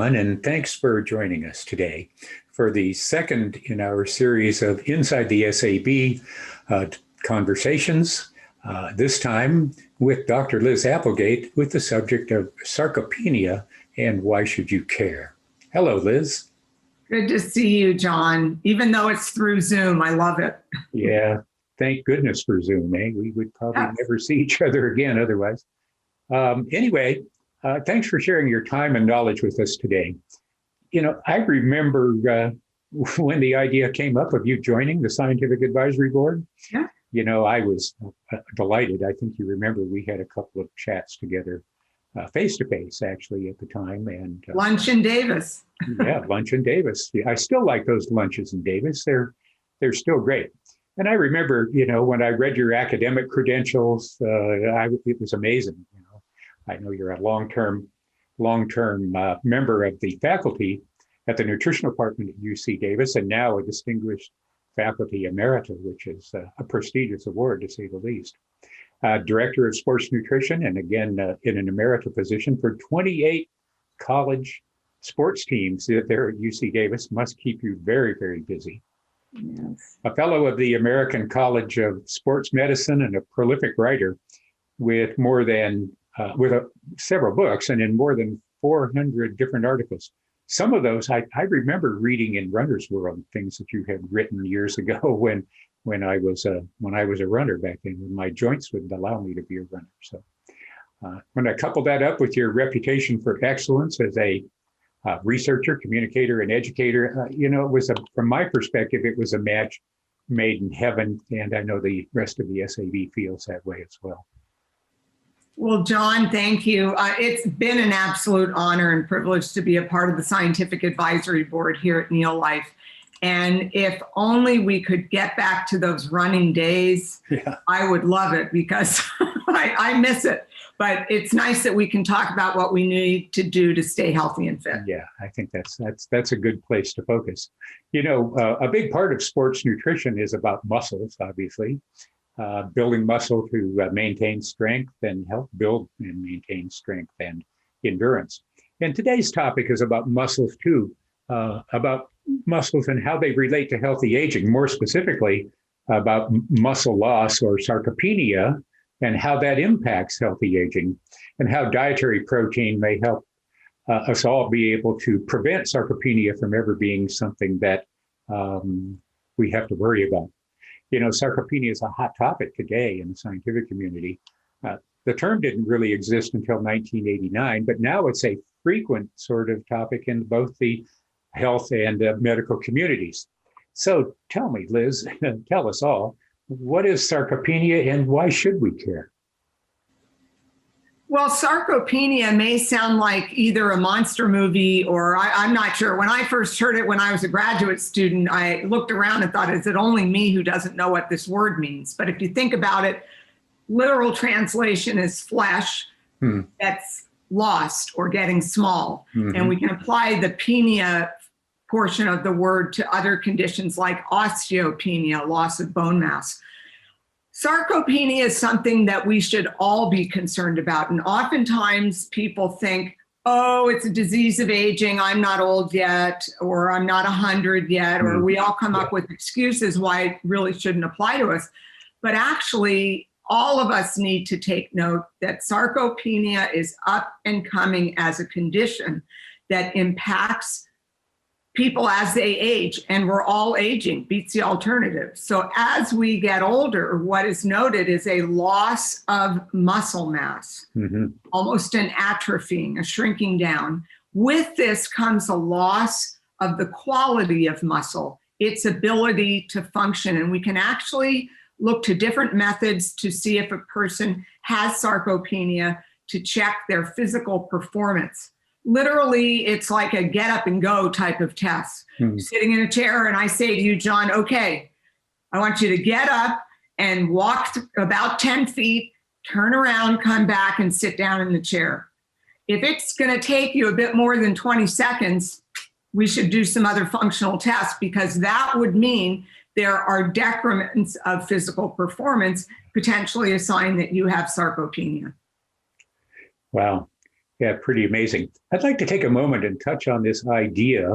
everyone, and thanks for joining us today for the second in our series of Inside the SAB conversations, this time with Dr. Liz Applegate with the subject of sarcopenia and why should you care. Hello, Liz. Good to see you, John. Even though it's through Zoom, I love it. Yeah, thank goodness for Zoom, eh? We would probably never see each other again otherwise. Anyway, thanks for sharing your time and knowledge with us today. You know, I remember when the idea came up of you joining the Scientific Advisory Board. Yeah. You know, I was delighted. I think you remember we had a couple of chats together, face-to-face actually at the time. And lunch in Davis. Yeah, lunch in Davis. Yeah, I still like those lunches in Davis. They're still great. And I remember, you know, when I read your academic credentials, it was amazing. You know, I know you're a long-term member of the faculty at the nutrition department at UC Davis, and now a distinguished faculty emerita, which is a prestigious award to say the least. Director of sports nutrition, and again in an emerita position for 28 college sports teams there at UC Davis. Must keep you very, very busy. Yes. A fellow of the American College of Sports Medicine and a prolific writer with more than several books and in more than 400 different articles. Some of those I remember reading in Runner's World, things that you had written years ago when I was a runner back then, when my joints would allow me to be a runner. So when I coupled that up with your reputation for excellence as a researcher, communicator, and educator, you know, it was from my perspective, it was a match made in heaven, and I know the rest of the SAB feels that way as well. Well, John, thank you. It's been an absolute honor and privilege to be a part of the Scientific Advisory Board here at Neolife. And if only we could get back to those running days, yeah. I would love it because I miss it. But it's nice that we can talk about what we need to do to stay healthy and fit. Yeah, I think that's a good place to focus. You know, a big part of sports nutrition is about muscles, obviously. Building muscle to maintain strength and help build and maintain strength and endurance. And today's topic is about muscles too, about muscles and how they relate to healthy aging, more specifically about muscle loss or sarcopenia and how that impacts healthy aging and how dietary protein may help us all be able to prevent sarcopenia from ever being something that we have to worry about. You know, sarcopenia is a hot topic today in the scientific community. The term didn't really exist until 1989, but now it's a frequent sort of topic in both the health and medical communities. So tell me, Liz, tell us all, what is sarcopenia and why should we care? Well, sarcopenia may sound like either a monster movie or I'm not sure. When I first heard it when I was a graduate student, I looked around and thought, is it only me who doesn't know what this word means? But if you think about it, literal translation is flesh that's lost or getting small. Mm-hmm. And we can apply the penia portion of the word to other conditions like osteopenia, loss of bone mass. Sarcopenia is something that we should all be concerned about. And oftentimes people think, oh, it's a disease of aging. I'm not old yet, or I'm not 100 yet, or we all come up with excuses why it really shouldn't apply to us. But actually, all of us need to take note that sarcopenia is up and coming as a condition that impacts people as they age, and we're all aging, beats the alternative. So as we get older, what is noted is a loss of muscle mass, almost an atrophying, a shrinking down. With this comes a loss of the quality of muscle, its ability to function. And we can actually look to different methods to see if a person has sarcopenia to check their physical performance. Literally, it's like a get up and go type of test. Sitting in a chair and I say to you, John, okay, I want you to get up and walk about 10 feet, turn around, come back and sit down in the chair. If it's going to take you a bit more than 20 seconds, we should do some other functional tests because that would mean there are decrements of physical performance, potentially a sign that you have sarcopenia. Wow. Yeah, pretty amazing. I'd like to take a moment and touch on this idea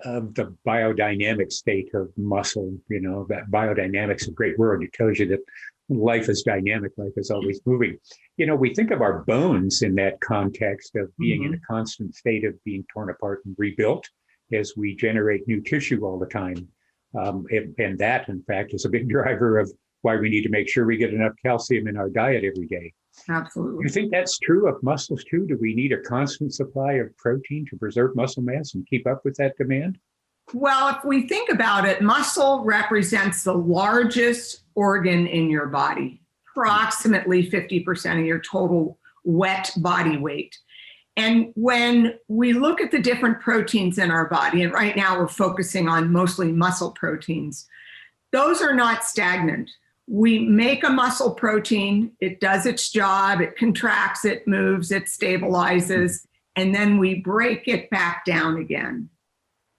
of the biodynamic state of muscle. You know, that biodynamics is a great word. It tells you that life is dynamic, life is always moving. You know, we think of our bones in that context of being in a constant state of being torn apart and rebuilt as we generate new tissue all the time. And that, in fact, is a big driver of why we need to make sure we get enough calcium in our diet every day. Absolutely. You think that's true of muscles too? Do we need a constant supply of protein to preserve muscle mass and keep up with that demand? Well, if we think about it, muscle represents the largest organ in your body, approximately 50% of your total wet body weight. And when we look at the different proteins in our body, and right now we're focusing on mostly muscle proteins, those are not stagnant. We make a muscle protein, it does its job, it contracts, it moves, it stabilizes, and then we break it back down again.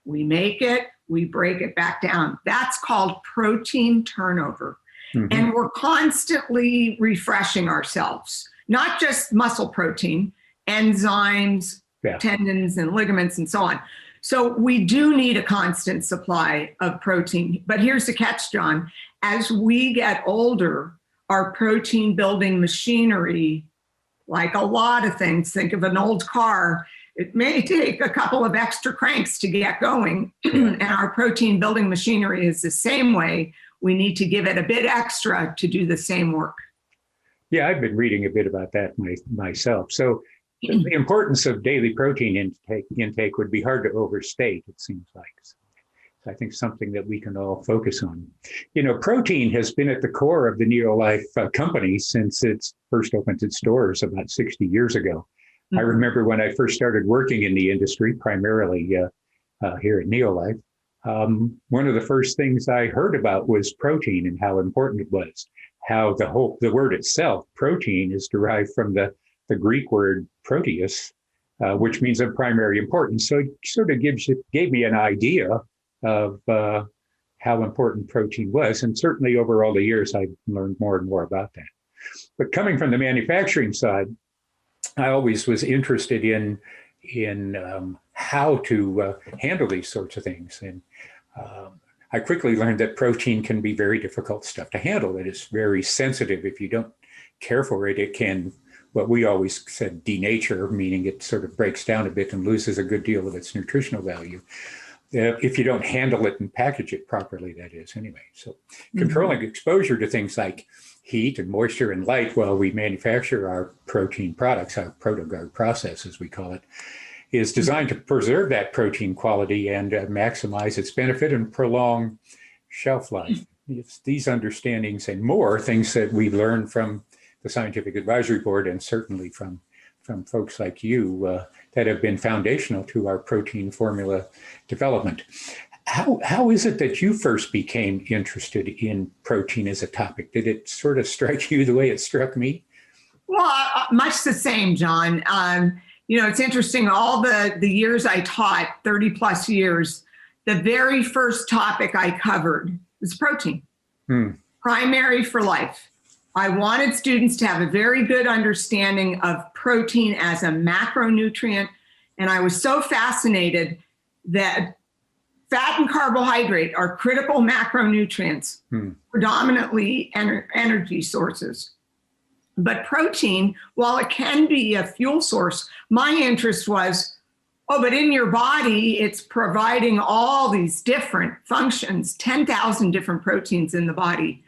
We make it, we break it back down. That's called protein turnover. And we're constantly refreshing ourselves, not just muscle protein, enzymes, tendons and ligaments and so on. So we do need a constant supply of protein. But here's the catch, John. As we get older, our protein building machinery, like a lot of things, think of an old car, it may take a couple of extra cranks to get going. And our protein building machinery is the same way. We need to give it a bit extra to do the same work. Yeah, I've been reading a bit about that myself. So the importance of daily protein intake would be hard to overstate, it seems like. So I think something that we can all focus on. You know, protein has been at the core of the Neolife company since it first opened its doors about 60 years ago. I remember when I first started working in the industry, primarily here at Neolife, one of the first things I heard about was protein and how important it was. How the word itself, protein, is derived from the Greek word proteus, which means of primary importance. So it sort of gave me an idea of how important protein was. And certainly over all the years, I've learned more and more about that. But coming from the manufacturing side, I always was interested in how to handle these sorts of things. And I quickly learned that protein can be very difficult stuff to handle. It is very sensitive. If you don't care for it, it can, what we always said, denature, meaning it sort of breaks down a bit and loses a good deal of its nutritional value. If you don't handle it and package it properly, that is, anyway. So controlling exposure to things like heat and moisture and light while we manufacture our protein products, our ProtoGuard process, as we call it, is designed to preserve that protein quality and maximize its benefit and prolong shelf life. It's these understandings and more things that we've learned from the Scientific Advisory Board and certainly from folks like you that have been foundational to our protein formula development. How is it that you first became interested in protein as a topic? Did it sort of strike you the way it struck me? Well, much the same, John. You know, it's interesting, all the years I taught, 30 plus years, the very first topic I covered was protein, primary for life. I wanted students to have a very good understanding of protein as a macronutrient. And I was so fascinated that fat and carbohydrate are critical macronutrients, predominantly energy sources. But protein, while it can be a fuel source, my interest was, but in your body, it's providing all these different functions, 10,000 different proteins in the body.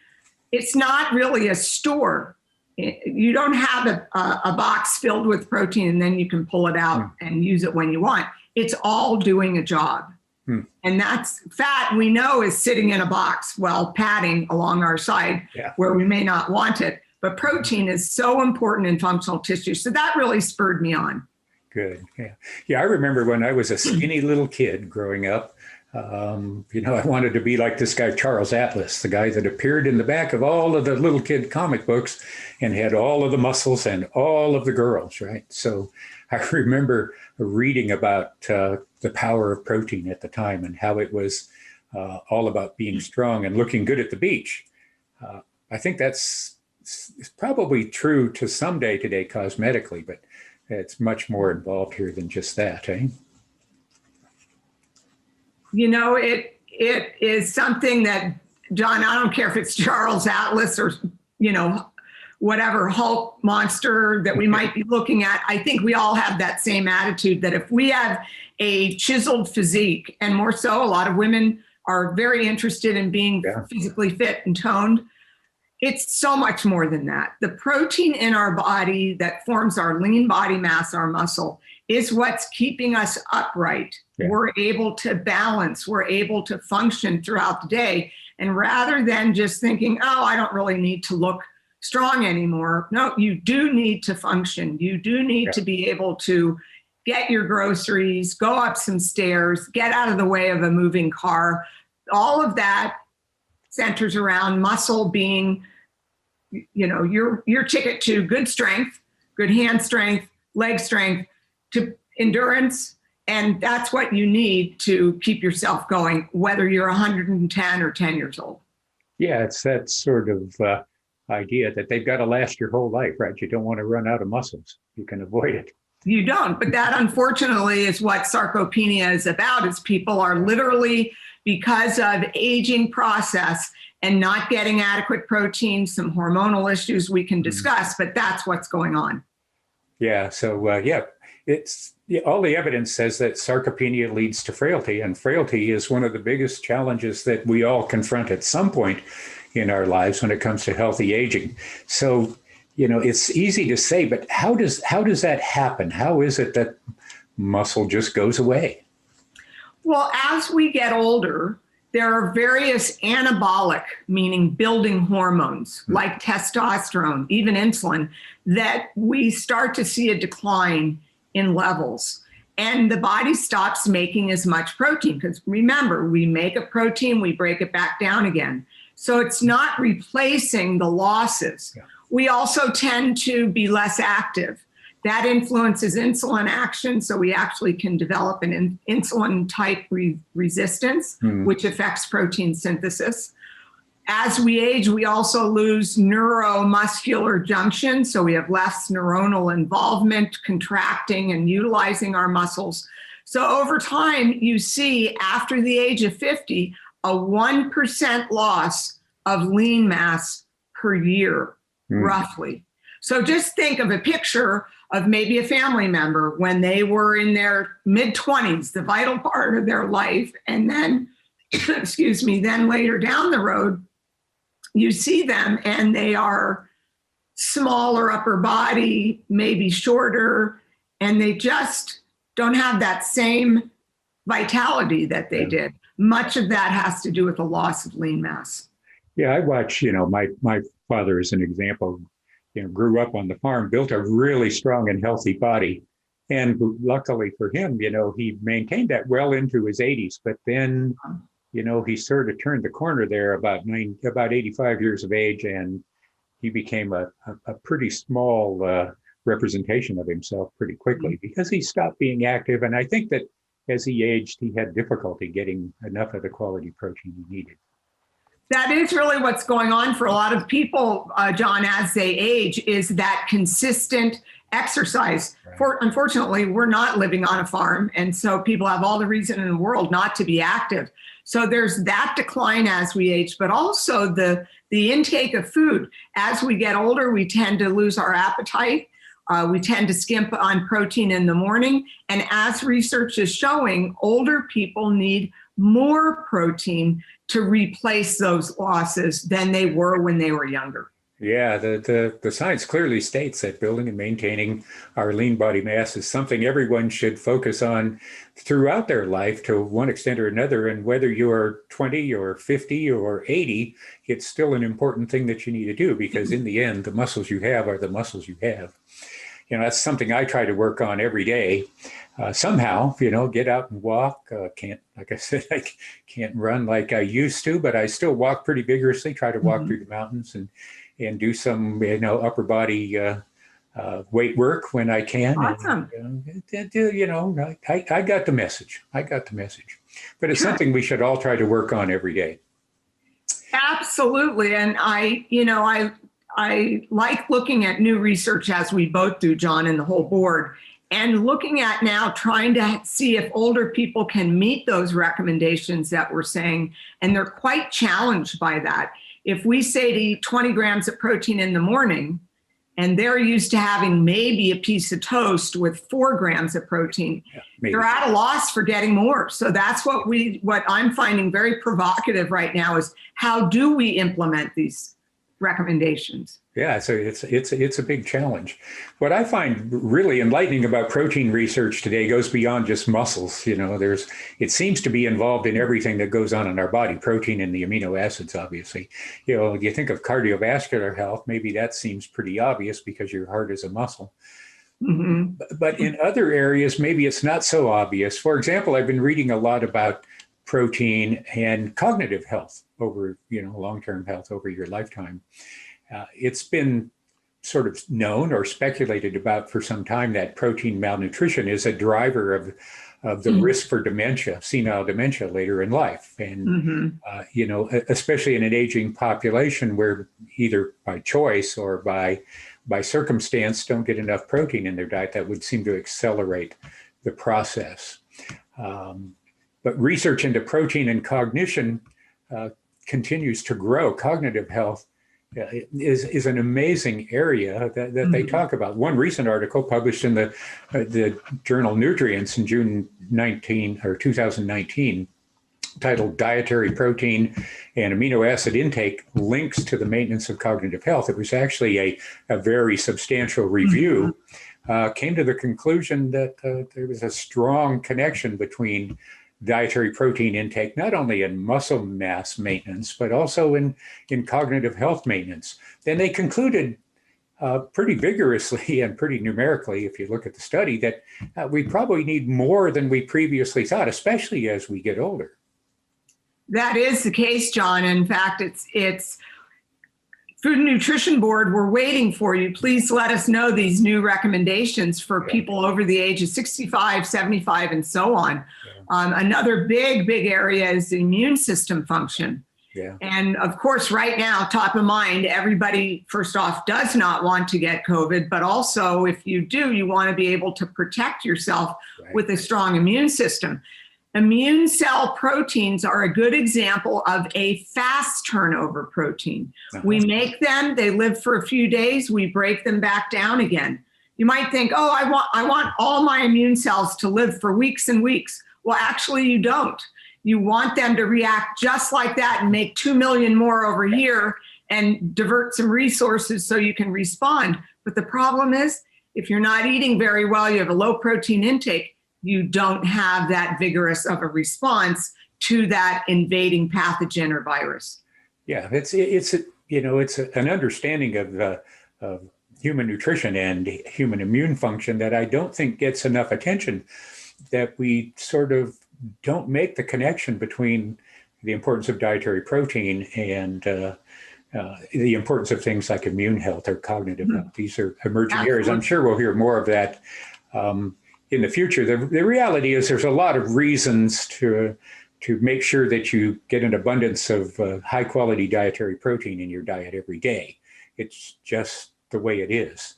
It's not really a store. You don't have a box filled with protein and then you can pull it out and use it when you want. It's all doing a job. And that's fat, we know, is sitting in a box, padding along our side where we may not want it. But protein is so important in functional tissue. So that really spurred me on. Good. Yeah. I remember when I was a skinny little kid growing up, I wanted to be like this guy, Charles Atlas, the guy that appeared in the back of all of the little kid comic books and had all of the muscles and all of the girls, right? So I remember reading about the power of protein at the time and how it was all about being strong and looking good at the beach. I think that's probably true to some day today cosmetically, but it's much more involved here than just that, eh? You know, it is something that, John, I don't care if it's Charles Atlas or, you know, whatever Hulk monster that we might be looking at. I think we all have that same attitude that if we have a chiseled physique, and more so, a lot of women are very interested in being physically fit and toned. It's so much more than that. The protein in our body that forms our lean body mass, our muscle, is what's keeping us upright. Yeah. We're able to balance, we're able to function throughout the day. And rather than just thinking, oh, I don't really need to look strong anymore. No, you do need to function. You do need to be able to get your groceries, go up some stairs, get out of the way of a moving car. All of that centers around muscle being, you know, your ticket to good strength, good hand strength, leg strength, to endurance. And that's what you need to keep yourself going, whether you're 110 or 10 years old. Yeah, it's that sort of idea that they've got to last your whole life, right? You don't want to run out of muscles. You can avoid it. You don't. But that, unfortunately, is what sarcopenia is about, is people are literally, because of aging process and not getting adequate protein, some hormonal issues we can discuss, but that's what's going on. Yeah. So, it's all the evidence says that sarcopenia leads to frailty, and frailty is one of the biggest challenges that we all confront at some point in our lives when it comes to healthy aging. So, you know, it's easy to say, but how does that happen? How is it that muscle just goes away? Well, as we get older, there are various anabolic, meaning building hormones like testosterone, even insulin, that we start to see a decline in levels. And the body stops making as much protein, because remember, we make a protein, we break it back down again. So it's not replacing the losses. Yeah. We also tend to be less active. That influences insulin action, so we actually can develop an insulin type resistance, which affects protein synthesis. As we age, we also lose neuromuscular junction, so we have less neuronal involvement, contracting and utilizing our muscles. So over time, you see after the age of 50, a 1% loss of lean mass per year, roughly. So just think of a picture of maybe a family member when they were in their mid-20s, the vital part of their life, and then, excuse me, then later down the road, you see them and they are smaller upper body, maybe shorter, and they just don't have that same vitality that they did. Much of that has to do with the loss of lean mass. Yeah, I watch, you know, my father is an example, you know, grew up on the farm, built a really strong and healthy body. And luckily for him, you know, he maintained that well into his 80s, but then, you know, he sort of turned the corner there about 85 years of age, and he became a pretty small representation of himself pretty quickly because he stopped being active. And I think that as he aged, he had difficulty getting enough of the quality protein he needed. That is really what's going on for a lot of people, John, as they age, is that consistent exercise. Right. Unfortunately, we're not living on a farm, and so people have all the reason in the world not to be active. So there's that decline as we age, but also the intake of food. As we get older, we tend to lose our appetite. We tend to skimp on protein in the morning. And as research is showing, older people need more protein to replace those losses than they were when they were younger. Yeah, the science clearly states that building and maintaining our lean body mass is something everyone should focus on throughout their life to one extent or another. And whether you're 20 or 50 or 80, it's still an important thing that you need to do, because in the end, the muscles you have are the muscles you have. You know, that's something I try to work on every day. Somehow, you know, get out and walk. Like I said, I can't run like I used to, but I still walk pretty vigorously, try to walk through the mountains and do some, you know, upper body weight work when I can. Awesome. And, you know, I got the message. I got the message. But it's something we should all try to work on every day. Absolutely. And I I like looking at new research, as we both do, John, and the whole board, and looking at now trying to see if older people can meet those recommendations that we're saying, and they're quite challenged by that. If we say to eat 20 grams of protein in the morning, and they're used to having maybe a piece of toast with 4 grams of protein, they're at a loss for getting more. So that's what I'm finding very provocative right now is how do we implement these recommendations? Yeah, so it's a big challenge. What I find really enlightening about protein research today goes beyond just muscles. It seems to be involved in everything that goes on in our body, protein and the amino acids, obviously. You think of cardiovascular health, maybe that seems pretty obvious because your heart is a muscle. Mm-hmm. But in other areas, maybe it's not so obvious. For example, I've been reading a lot about protein and cognitive health over, long-term health over your lifetime. It's been sort of known or speculated about for some time that protein malnutrition is a driver of the risk for dementia, senile dementia later in life. And, especially in an aging population where either by choice or by circumstance don't get enough protein in their diet, that would seem to accelerate the process. But research into protein and cognition continues to grow. Cognitive health is an amazing area that they talk about. One recent article published in the journal Nutrients in June 2019, titled "Dietary Protein and Amino Acid Intake Links to the Maintenance of Cognitive Health." It was actually a very substantial review. Came to the conclusion that there was a strong connection between dietary protein intake, not only in muscle mass maintenance, but also in cognitive health maintenance. Then they concluded pretty vigorously and pretty numerically, if you look at the study, that we probably need more than we previously thought, especially as we get older. That is the case, John. In fact, it's Food and Nutrition Board, we're waiting for you. Please let us know these new recommendations for people over the age of 65, 75, and so on. Another big area is the immune system function. Yeah. And of course, right now, top of mind, everybody, first off, does not want to get COVID, but also if you do, you want to be able to protect yourself with a strong immune system. Immune cell proteins are a good example of a fast turnover protein. We make them, they live for a few days, we break them back down again. You might think, oh, I want all my immune cells to live for weeks and weeks. Well, actually, you don't. You want them to react just like that and make 2 million more over here and divert some resources so you can respond. But the problem is, if you're not eating very well, you have a low protein intake, you don't have that vigorous of a response to that invading pathogen or virus. Yeah, it's an understanding of human nutrition and human immune function that I don't think gets enough attention, that we sort of don't make the connection between the importance of dietary protein and the importance of things like immune health or cognitive health. These are emerging areas. I'm sure we'll hear more of that in the future. The reality is there's a lot of reasons to make sure that you get an abundance of high quality dietary protein in your diet every day. It's just the way it is.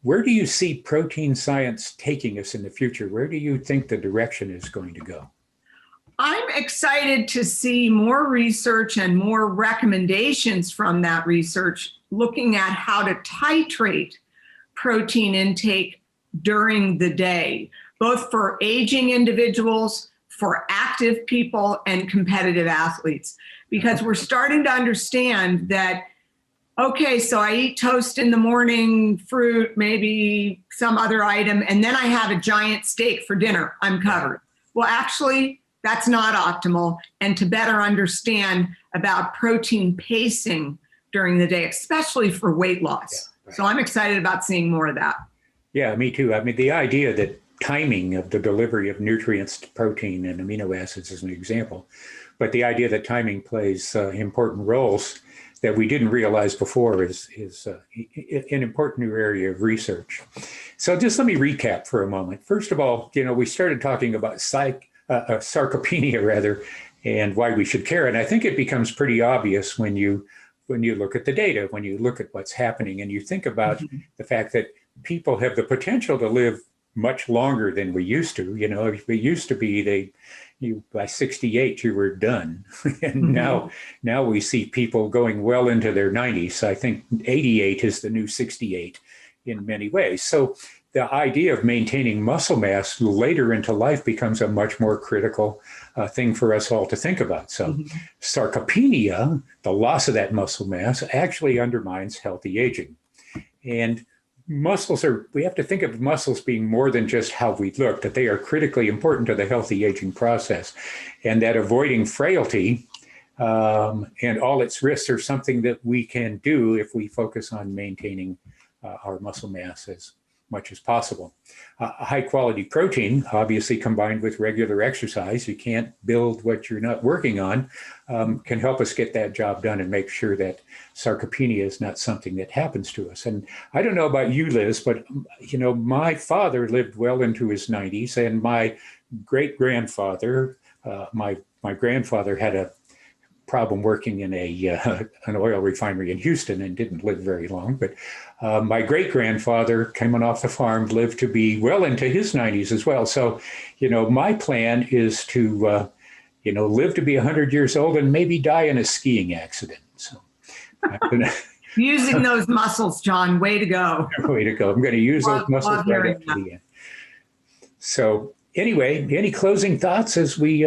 Where do you see protein science taking us in the future? Where do you think the direction is going to go? I'm excited to see more research and more recommendations from that research looking at how to titrate protein intake during the day, both for aging individuals, for active people, and competitive athletes. Because we're starting to understand that, okay, so I eat toast in the morning, fruit, maybe some other item, and then I have a giant steak for dinner. I'm covered. Well, actually, that's not optimal. And to better understand about protein pacing during the day, especially for weight loss. Yeah, right. So I'm excited about seeing more of that. Yeah, me too. I mean, the idea that timing of the delivery of nutrients to protein and amino acids is an example, but the idea that timing plays important roles that we didn't realize before is an important new area of research. So just let me recap for a moment. First of all, we started talking about sarcopenia, and why we should care. And I think it becomes pretty obvious when you when you look at the data, when you look at what's happening, and you think about Mhm. the fact that people have the potential to live much longer than we used to. You know, it used to be you by 68 you were done, and Mhm. now we see people going well into their 90s. I think 88 is the new 68 in many ways. So the idea of maintaining muscle mass later into life becomes a much more critical thing for us all to think about. So Mhm. sarcopenia, the loss of that muscle mass, actually undermines healthy aging. And we have to think of muscles being more than just how we look, that they are critically important to the healthy aging process, and that avoiding frailty and all its risks are something that we can do if we focus on maintaining our muscle mass as much as possible. High quality protein, obviously combined with regular exercise, you can't build what you're not working on, can help us get that job done and make sure that sarcopenia is not something that happens to us. And I don't know about you, Liz, but you know, my father lived well into his 90s, and my great grandfather, my grandfather had a problem working in an oil refinery in Houston and didn't live very long. But my great grandfather, coming off the farm, lived to be well into his 90s as well. So, you know, my plan is to, you know, live to be 100 years old and maybe die in a skiing accident. So I'm gonna, Using those muscles, John. Way to go. way to go. I'm going to use those muscles Love right hearing up to that. the end. So anyway, any closing thoughts as we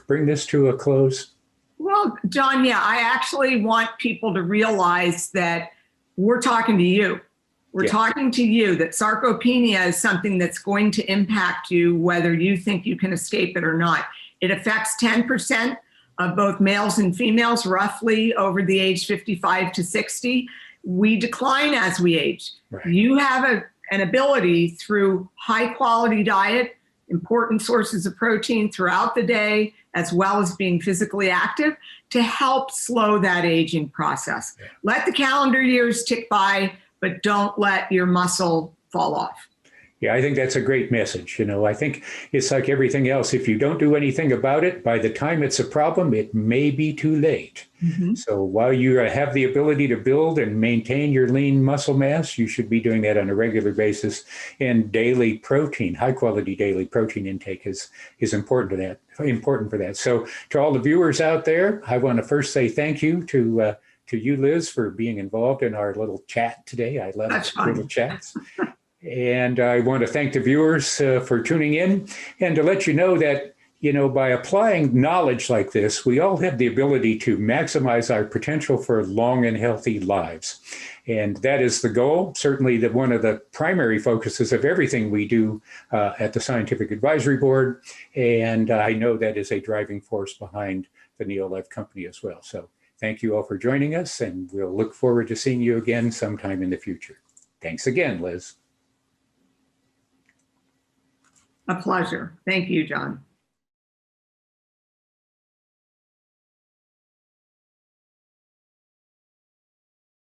bring this to a close? Well, John, yeah, I actually want people to realize that we're talking to you. We're Yeah. talking to you, that sarcopenia is something that's going to impact you whether you think you can escape it or not. It affects 10% of both males and females, roughly over the age 55 to 60. We decline as we age. Right. You have an ability through high quality diet, important sources of protein throughout the day, as well as being physically active, to help slow that aging process. Yeah. Let the calendar years tick by, but don't let your muscle fall off. Yeah, I think that's a great message. You know, I think it's like everything else. If you don't do anything about it, by the time it's a problem, it may be too late. Mm-hmm. So while you have the ability to build and maintain your lean muscle mass, you should be doing that on a regular basis. And daily protein, high quality daily protein intake is important for that. So to all the viewers out there, I want to first say thank you to you, Liz, for being involved in our little chat today. I love That's little fun. chats. And I want to thank the viewers for tuning in, and to let you know that, you know, by applying knowledge like this, we all have the ability to maximize our potential for long and healthy lives. And that is the goal, certainly one of the primary focuses of everything we do at the Scientific Advisory Board. And I know that is a driving force behind the Neolife Company as well. So thank you all for joining us, and we'll look forward to seeing you again sometime in the future. Thanks again, Liz. A pleasure. Thank you, John.